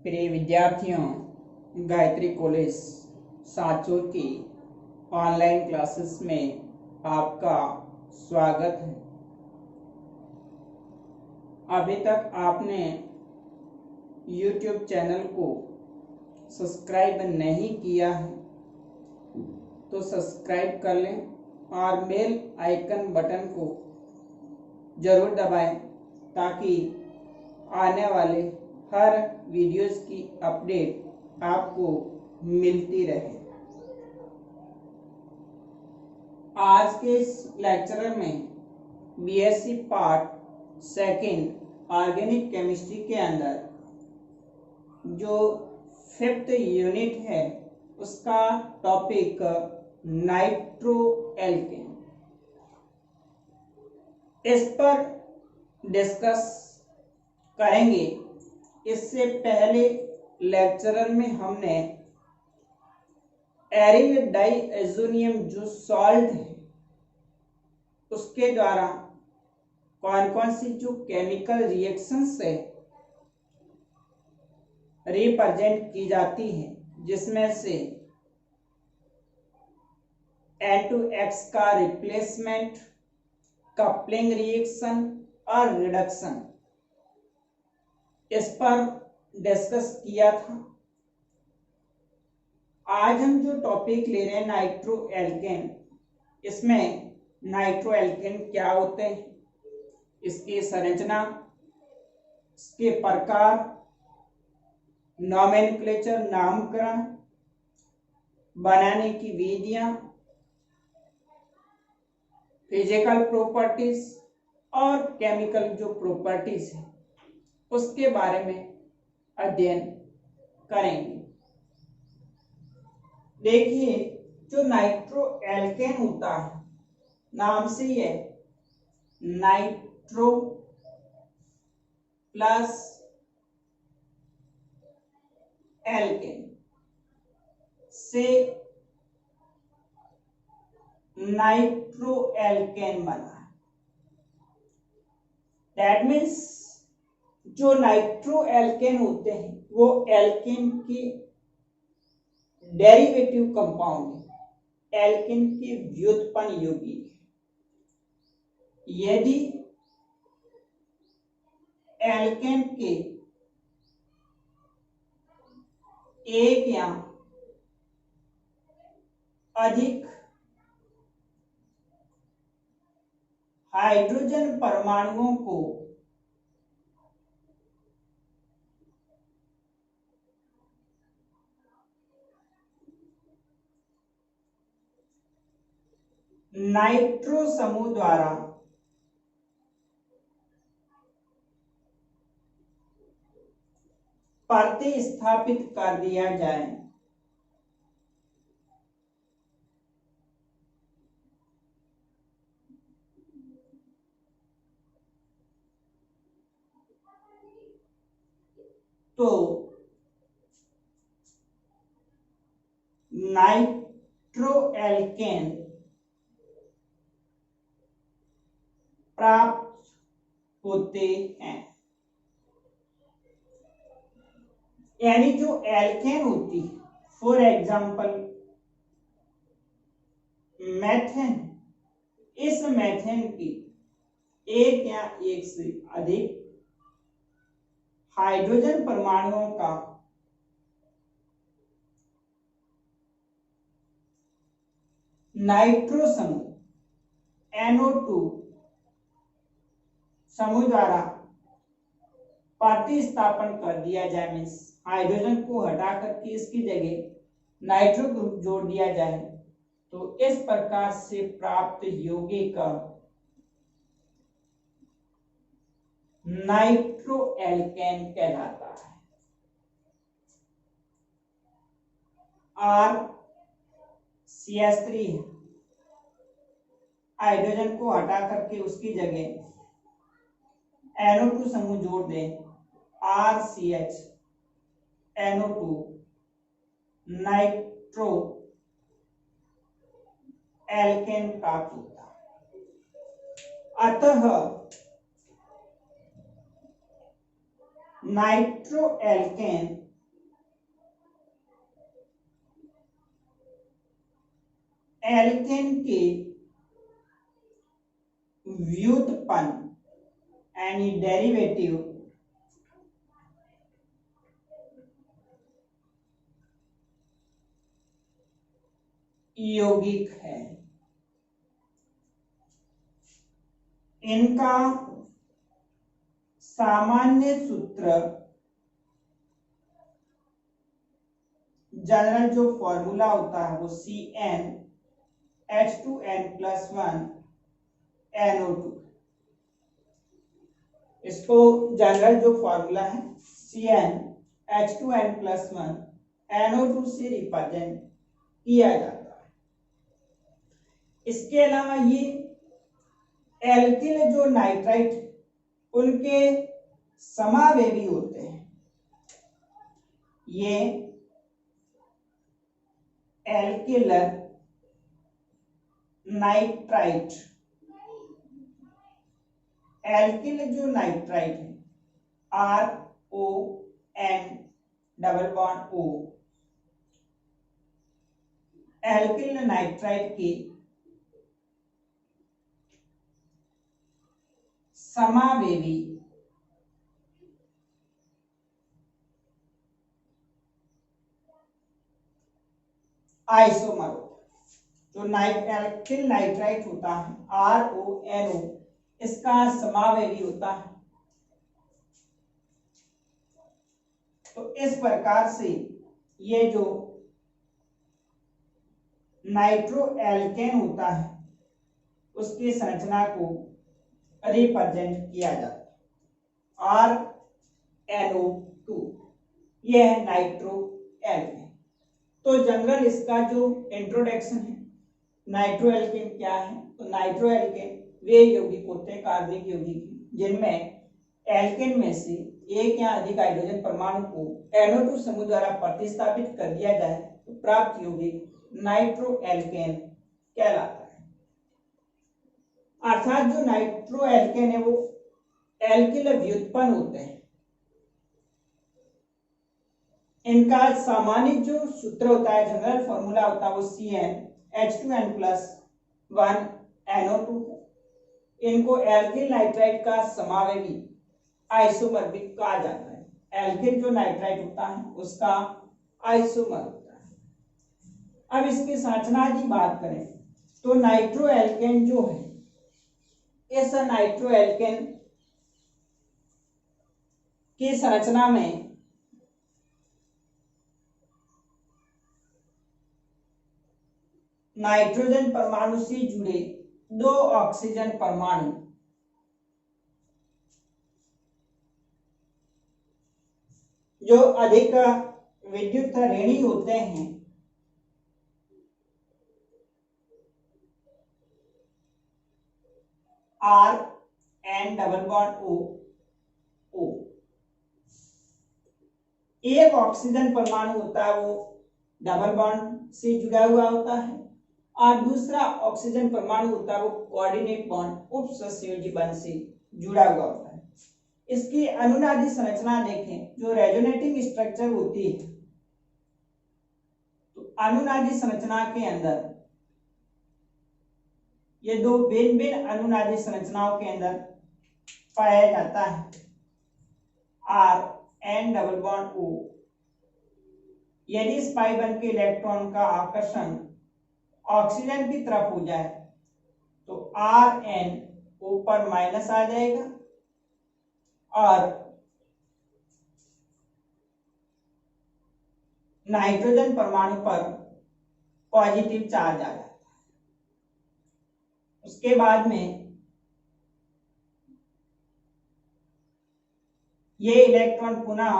प्रिय विद्यार्थियों, गायत्री कॉलेज सांचौर की ऑनलाइन क्लासेस में आपका स्वागत है। अभी तक आपने YouTube चैनल को सब्सक्राइब नहीं किया है तो सब्सक्राइब कर लें और बेल आइकन बटन को जरूर दबाएं ताकि आने वाले हर वीडियोस की अपडेट आपको मिलती रहे। आज के इस लेक्चर में BSc part second organic chemistry के अंदर जो 5th यूनिट है उसका टॉपिक नाइट्रो एल्केन, इस पर डिस्कस करेंगे। इससे पहले लेक्चरर में हमने एरिल डाइएज़ोनियम जो सॉल्ट है उसके द्वारा कौन कौन सी जो केमिकल रिएक्शंस से रिप्रेजेंट की जाती है, जिसमें से N2X का रिप्लेसमेंट, कपलिंग रिएक्शन और रिडक्शन, इस पर डिस्कस किया था। आज हम जो टॉपिक ले रहे हैं नाइट्रो एल्केन, इसमें नाइट्रो एल्केन क्या होते हैं, इसकी संरचना, इसके प्रकार, नोमेनक्लेचर नामकरण, बनाने की विधियां, फिजिकल प्रॉपर्टीज और केमिकल जो प्रॉपर्टीज है उसके बारे में अध्ययन करेंगे। देखिए, जो नाइट्रो एल्केन होता है, नाम से ही है नाइट्रो प्लस एल्केन से नाइट्रो एल्केन बना है। दैट मीन्स जो नाइट्रो एल्केन होते हैं वो एल्केन के डेरिवेटिव कंपाउंड है, एल्केन के व्युत्पन्न यौगिक है। यदि एल्केन के एक या अधिक हाइड्रोजन परमाणुओं को नाइट्रो समूह द्वारा प्रतिस्थापित कर दिया जाए तो नाइट्रो एल्केन प्राप्त होते हैं। यानी जो एल्केन होती है, फॉर एग्जाम्पल मेथेन, इस मेथेन की एक या एक से अधिक हाइड्रोजन परमाणुओं का नाइट्रो समूह NO2 समूह द्वारा प्रतिस्थापन कर दिया जाए, मीन्स हाइड्रोजन को हटा करके इसकी जगह नाइट्रो ग्रुप जोड़ दिया जाए, तो इस प्रकार से प्राप्त यौगिक नाइट्रो एल्केन कहलाता है। और CH3 हाइड्रोजन को हटा करके उसकी जगह NO2 समूह जोड़ दें, RCH NO2 नाइट्रो एल्केन प्राप्त होता है। अतः नाइट्रो एल्केन एल्केन के व्युत्पन्न यानी डेरिवेटिव यौगिक है। इनका सामान्य सूत्र, जनरल जो फॉर्मूला होता है वो CnH2n+1NO2। इसको जनरल जो फॉर्मूला है CnH2n+1NO2 से रिप्रेजेंट किया जाता है। इसके अलावा ये एल्किल जो नाइट्राइट उनके समावेवी होते हैं। ये एल्किल नाइट्राइट, एल्किल जो नाइट्राइट है RON_O, एल्किल नाइट्राइट की समावेवी आइसोमर जो एल्किल नाइट्राइट होता है RONO, इसका समावेवी होता है। तो इस प्रकार से ये जो नाइट्रो एल्केन होता है उसकी संरचना को रिप्रेजेंट किया जाता है RNO2। यह है नाइट्रो एल्केन। तो जनरल इसका जो इंट्रोडक्शन है, नाइट्रो एल्केन क्या है? तो नाइट्रो एल्केन वे यौगिक होते हैं, कार्बनिक यौगिक, जिनमें एल्केन में से एक या अधिक हाइड्रोजन परमाणु को NO2 समूह द्वारा प्रतिस्थापित कर दिया जाए तो प्राप्त यौगिक नाइट्रो एल्केन कहलाता है। अर्थात जो नाइट्रो एल्केन है वो एल्किल व्युत्पन्न होते हैं। इनका सामान्य जो सूत्र होता है, जनरल फॉर्मूला होता है वो CnH2n+1NO2 है। इनको एल्किल नाइट्राइट का समावेवी आइसोमर भी कहा जाता है। एल्किल जो नाइट्राइट होता है उसका आइसोमर होता है। अब इसकी संरचना की बात करें तो नाइट्रो एल्केन जो है, इस नाइट्रो एल्केन की संरचना में नाइट्रोजन परमाणु से जुड़े 2 ऑक्सीजन परमाणु जो अधिक विद्युत ऋणी होते हैं RN_O। एक ऑक्सीजन परमाणु होता है वो डबल बॉन्ड से जुड़ा हुआ होता है और दूसरा ऑक्सीजन परमाणु होता है वो कोऑर्डिनेट बॉन्ड उपसहसंयोजी बंध से जुड़ा हुआ होता है। इसकी अनुनादी संरचना देखें, जो रेजोनेटिंग स्ट्रक्चर होती है, तो अनुनादी संरचना के अंदर ये 2 भिन्न भिन्न अनुनादी संरचनाओं के अंदर पाया जाता है RN_O। यदि इस पाई बंध के इलेक्ट्रॉन का आकर्षण ऑक्सीजन की तरफ हो जाए तो RNO पर माइनस आ जाएगा और नाइट्रोजन परमाणु पर पॉजिटिव चार्ज आ जाता है। उसके बाद में ये इलेक्ट्रॉन पुनः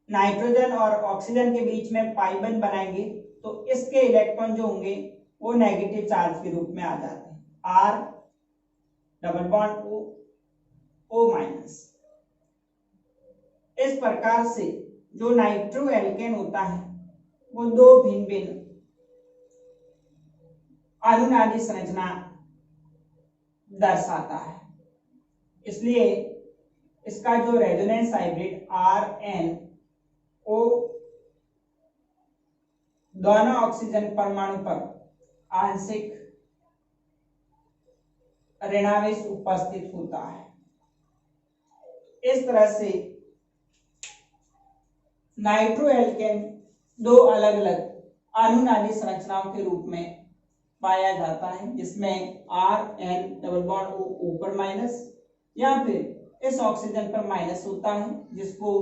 नाइट्रोजन और ऑक्सीजन के बीच में पाई बंध बनाएंगे तो इसके इलेक्ट्रॉन जो होंगे वो नेगेटिव चार्ज के रूप में आ जाते हैं R_O। इस प्रकार से जो नाइट्रो एल्केन होता है वो 2 भिन्न भिन्न अनुनादी संरचना दर्शाता है। इसलिए इसका जो रेजोनेंस हाइब्रिड RN O दोनों ऑक्सीजन परमाणु पर आंशिक ऋणावेश उपस्थित होता है। इस तरह से नाइट्रो एल्केन दो अलग अलग अनुनादी संरचनाओं के रूप में पाया जाता है, जिसमें RN डबल बॉन्ड O ऊपर माइनस या फिर इस ऑक्सीजन पर माइनस होता है, जिसको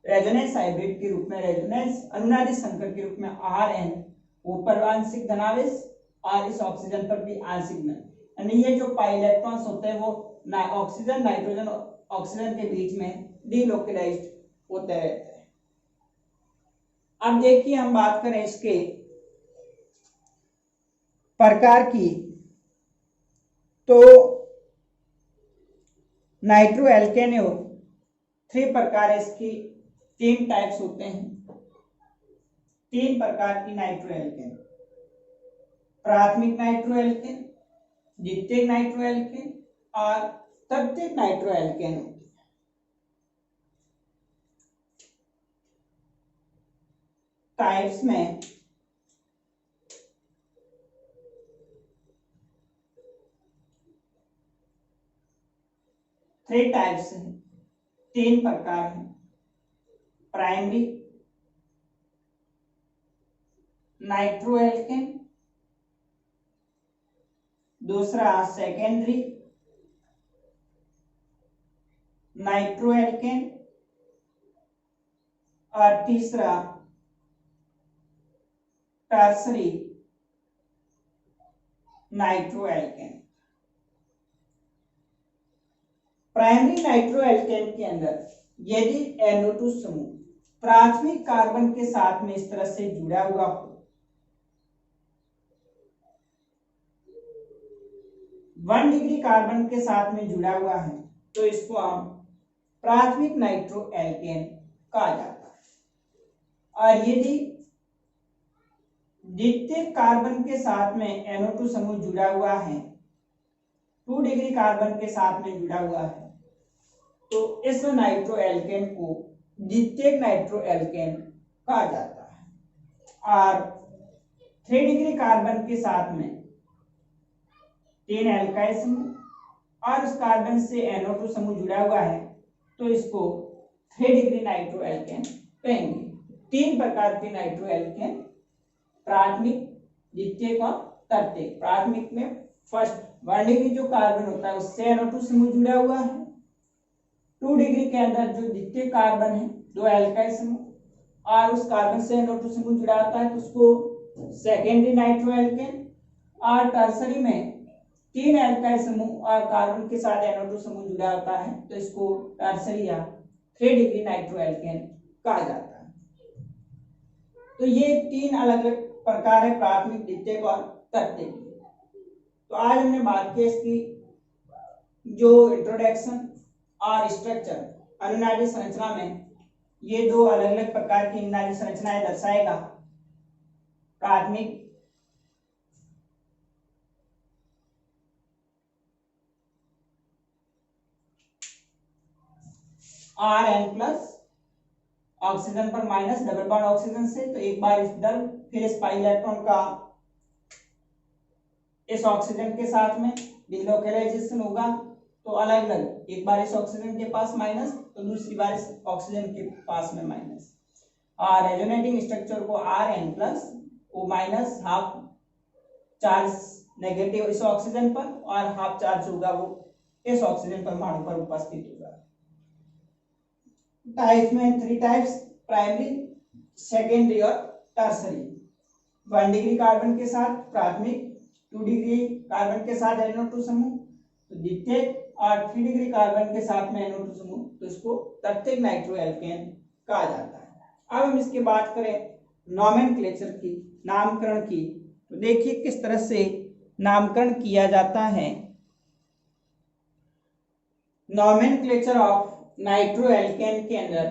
रेजोनेंस हाइब्रिड के रूप में, रेजोनेंस अनुनादी संकर के रूप में RN ऊपर आंशिक धनावेश और इस ऑक्सीजन पर भी आंशिक धन, यानी ये जो पाई इलेक्ट्रॉन्स होते हैं वो ऑक्सीजन नाइट्रोजन ऑक्सीजन के बीच में डीलोकलाइज्ड होते रहते हैं। अब देखिए हम बात करें इसके प्रकार की, तो नाइट्रो एल्केन 3 प्रकार है इसकी, 3 टाइप्स होते हैं। 3 प्रकार की नाइट्रो एल्केन, प्राथमिक नाइट्रो एल्केन, द्वितीयक नाइट्रो एल्केन और तृतीयक नाइट्रो एल्केन होती है। टाइप्स में 3 टाइप्स हैं, 3 प्रकार हैं। प्राइमरी नाइट्रो एल्केन, दूसरा सेकेंडरी नाइट्रो एल्केन और तीसरा tertiary nitro alkene. Primary nitro alkene के अंदर यदि NO2 समूह प्राथमिक कार्बन के साथ में इस तरह से जुड़ा हुआ हो, 1 डिग्री कार्बन के साथ में जुड़ा हुआ है, तो इसको हम प्राथमिक नाइट्रो एल्केन कहा जाता है। और यदि द्वितीयक कार्बन के साथ में NO2 समूह जुड़ा हुआ है, 2 डिग्री कार्बन के साथ में जुड़ा हुआ है, तो इस नाइट्रो एल्केन को द्वितीयक नाइट्रो एल्केन कहा जाता है। और 3 डिग्री कार्बन के साथ में 3 एल्काइल समूह और उस कार्बन से NO2 समूह जुड़ा हुआ है, तो इसको 3 डिग्री नाइट्रो एल्केन कहेंगे। 3 प्रकार के नाइट्रो एल्केन, प्राथमिक, द्वितीयक और तृतीयक। प्राथमिक में फर्स्ट 1 डिग्री जो कार्बन होता है उससे NO2 समूह जुड़ा हुआ है, 2 डिग्री के अंदर जो द्वितीय कार्बन है, 2 एल्काइल समूह और उस कार्बन से NO2 समूह जुड़ा होता है, तो उसको सेकेंडरी नाइट्रो एल्केन। और टर्सरी में 3 एल्काइल समूह और कार्बन के साथ NO2 समूह जुड़ा होता है, तो इसको टर्सरी या 3 डिग्री नाइट्रो एल्केन कहा जाता है। तो ये 3 अलग अलग प्रकार है, प्राथमिक, द्वितीयक और तृतीयक। तो आज हमने बात की इसकी जो इंट्रोडक्शन और स्ट्रक्चर, अनुनादी संरचना में ये 2 अलग अलग प्रकार की अनुनादी संरचनाएं दर्शाएगा। प्राथमिक RN प्लस ऑक्सीजन पर माइनस डबल बॉन्ड ऑक्सीजन से, तो एक बार इधर फिर इस पाई इलेक्ट्रॉन का इस ऑक्सीजन के साथ में डिलोकलाइजेशन होगा, तो अलग अलग, एक बार इस ऑक्सीजन के पास माइनस तो दूसरी बार इस ऑक्सीजन के पास में माइनस। और रेजोनेटिंग स्ट्रक्चर को RN plus O minus half charge negative इस ऑक्सीजन पर और हाफ चार्ज होगा वो इस ऑक्सीजन परमाणु पर उपस्थित होगा। टाइप्स में 3 टाइप्स, प्राइमरी, सेकेंडरी और टर्सरी। 1 डिग्री कार्बन के साथ प्राथमिक, 2 डिग्री कार्बन के साथ NO2 समूह तो द्वितीयक, और 3 डिग्री कार्बन के साथ में NO2 समूह, तो इसको तृतीयक नाइट्रो एल्केन कहा जाता है। अब हम इसकी बात करें नोमेनक्लेचर की, नामकरण की, तो देखिए किस तरह से नामकरण किया जाता है। नोमेनक्लेचर ऑफ नाइट्रो एल्केन के अंदर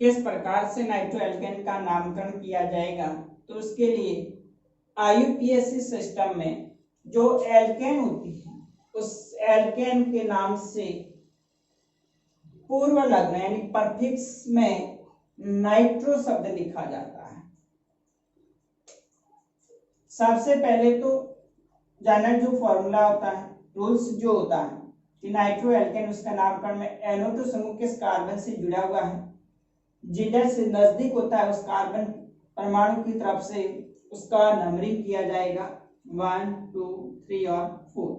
किस प्रकार से नाइट्रो एल्केन का नामकरण किया जाएगा, तो उसके लिए IUPAC सिस्टम में जो एल्केन होती है उस एल्केन के नाम से पूर्व लग्न यानी परफिक्स में नाइट्रो शब्द लिखा जाता है। सबसे पहले तो जानना जो फॉर्मूला होता है, रूल्स जो होता है कि नाइट्रो एल्केन उसका नामकरण में NO2 समूह किस कार्बन से जुड़ा हुआ है, जिधर से नजदीक होता है उस कार्बन परमाणु की तरफ से उसका नंबरिंग किया जाएगा 1 2 3 और 4।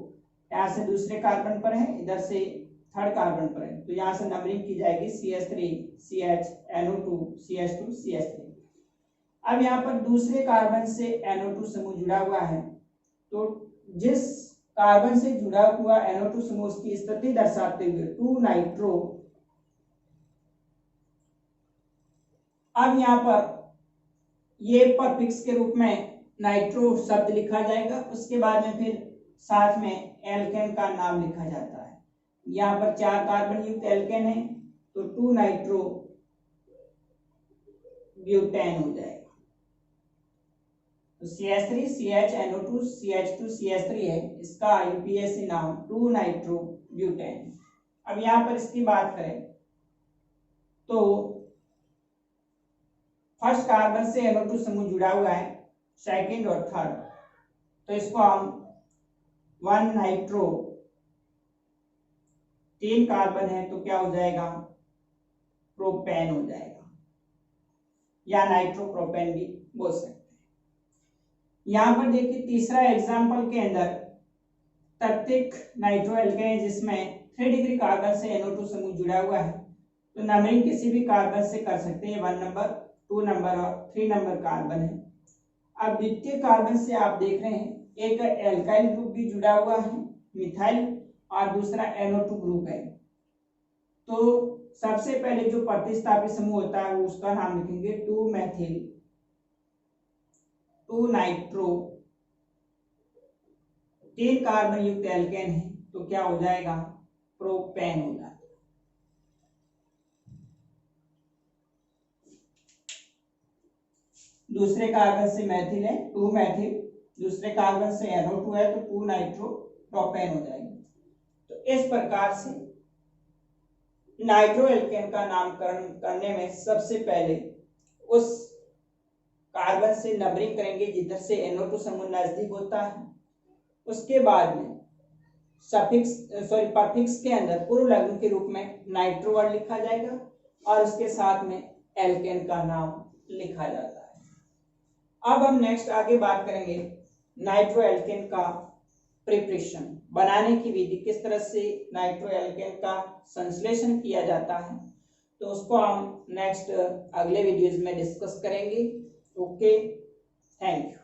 यहाँ से दूसरे कार्बन पर है, इधर से थर्ड कार्बन पर है, तो यहाँ से नंबरिंग की जाएगी CH3 CH NO2 CH2 CH3। अब यहाँ पर दूसरे कार्बन से NO2 समूह जुड़ा हुआ है, तो जिस कार्बन से जुड़ा हुआ NO2 समूह उसकी स्थिति दर्शाते हुए 2 नाइट्रो। अब यहाँ पर ये परफिक्स के रूप में नाइट्रो शब्द लिखा जाएगा, उसके बाद में फिर साथ में एल्केन का नाम लिखा जाता है। यहाँ पर 4 कार्बन युक्त एल्केन है, तो 2 नाइट्रो ब्यूटेन हो जाएगा। तो CH3 CH NO2 CH2 CH3 है, इसका यूपीएससी नाम 2 नाइट्रो ब्यूटेन। अब यहाँ पर इसकी बात करें तो फर्स्ट कार्बन से NO2 समूह जुड़ा हुआ है, सेकंड और थर्ड, तो इसको हम 1 नाइट्रो, 3 कार्बन है तो क्या हो जाएगा, प्रोपेन हो जाएगा, या नाइट्रो प्रोपेन भी बोल सकते हैं। यहां पर देखिए तीसरा एग्जांपल के अंदर तत्विक नाइट्रो एल्केन है जिसमें 3 डिग्री कार्बन से NO2 समूह जुड़ा हुआ है, तो नंबरिंग किसी भी कार्बन से कर सकते हैं, 1 नंबर 2 नंबर और 3 नंबर कार्बन है। अब द्वितीय कार्बन से आप देख रहे हैं एक एल्काइल ग्रुप भी जुड़ा हुआ है मिथाइल, और दूसरा NO2 ग्रुप है, तो सबसे पहले जो प्रतिस्थापित समूह होता है वो उसका नाम लिखेंगे 2 मैथिल 2 नाइट्रो, 3 कार्बन युक्त एल्केन है, तो क्या हो जाएगा, प्रोपेन हो जाएगा। दूसरे कार्बन से मैथिल है 2 मैथिल, दूसरे कार्बन से NO2 है तो 2 नाइट्रो प्रोपेन हो जाएगी। तो इस प्रकार से नाइट्रो एल्केन का नामकरण करने में सबसे पहले उस कार्बन से नंबरिंग करेंगे जिधर से NO2 समूह नजदीक होता है, उसके बाद में परफिक्स के अंदर पूर्व लग्न के रूप में नाइट्रो वर्ड लिखा जाएगा और उसके साथ में एल्केन का नाम लिखा जाता है। अब हम नेक्स्ट आगे बात करेंगे नाइट्रो एल्केन का प्रिपरेशन, बनाने की विधि, किस तरह से नाइट्रो एल्केन का संश्लेषण किया जाता है, तो उसको हम नेक्स्ट अगले वीडियोज में डिस्कस करेंगे। Okay, thank you.